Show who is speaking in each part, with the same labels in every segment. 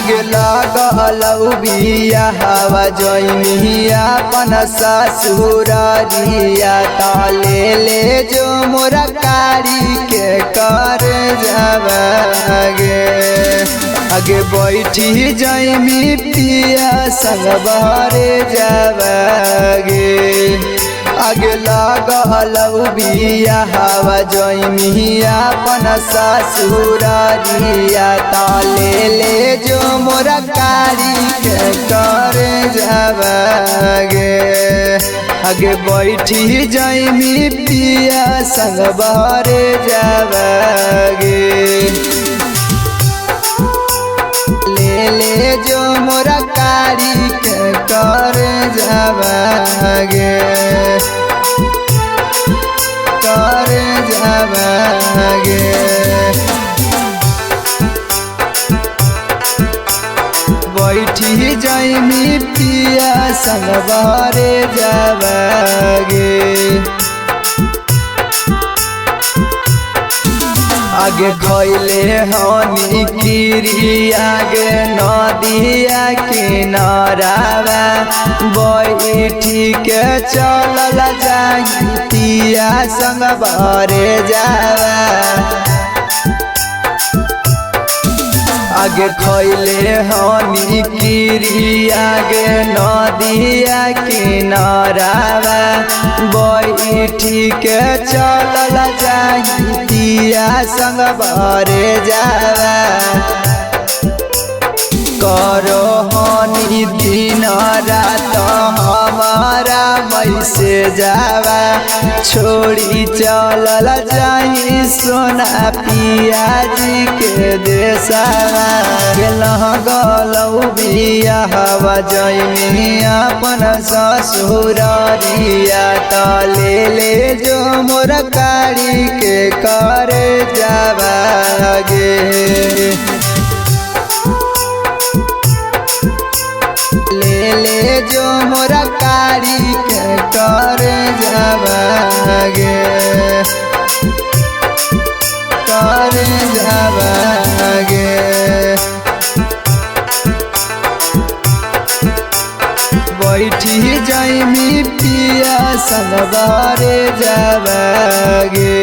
Speaker 1: आगे लागल बिया हवा जइनिया अपन ससुरारिया ताले ले जो मोरा कारी के कर जावागे आगे बैठी जइमी पिया संग बहरे जावागे आगे लागल बिया हवा जइमिया अपन ससुरारिया ताले ले जो मोरा कारी के कर जावागे आगे बैठी जइमी पिया संग बहरे जावागे ले जो मोरा कारी के कर जावागे कर जावागे बैठी जइमी पिया संग बहरे जावागे आगे खैले हनी कीरी आगे नदिया किनारावा बैठी के चलल जाई पिया संग बहरे जावा आगे खैले हनी कीरी आगे नदिया किनारावा बैठी के चलल जाई पिया संग बहरे जावा करो हनी दिन रात हमारा मैसे जावा छोड़ी चलल जाई सोना पिया जी के देशवा लगलौ बिया हवा जइमी अपन ससुरारिया ताले ले जो मोर कारी के कर जावागे ले जो मोरा कारी के कर जावागे कर जावागे बैठी जइमी पिया संग बहरे जावागे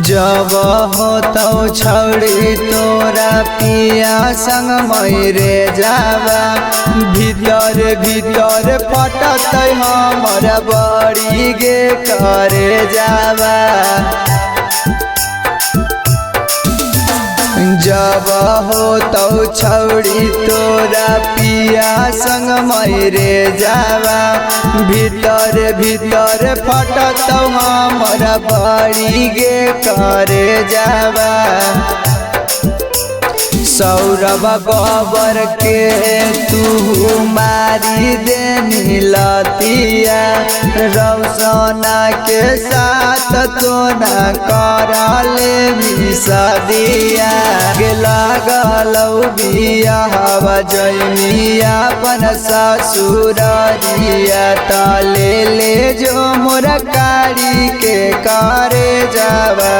Speaker 1: जब होतौ छौड़ी तोरा पिया संग मैरे जावा भीतर भीतर फटत हमर बड़ी गे करे जावा जब होतौ छौड़ी तोरा पिया संग मैरे जावा भीतर भीतर फटत हमर बड़ी गे करे जावा सौरभ गोबर के तू मारी देनी लतिया रौसना के साथ तो न करले मिसदिया लागलौ बिया हवा जइमी अपन ससुरारिया ताले ले जो मोर कारी के करे जावा।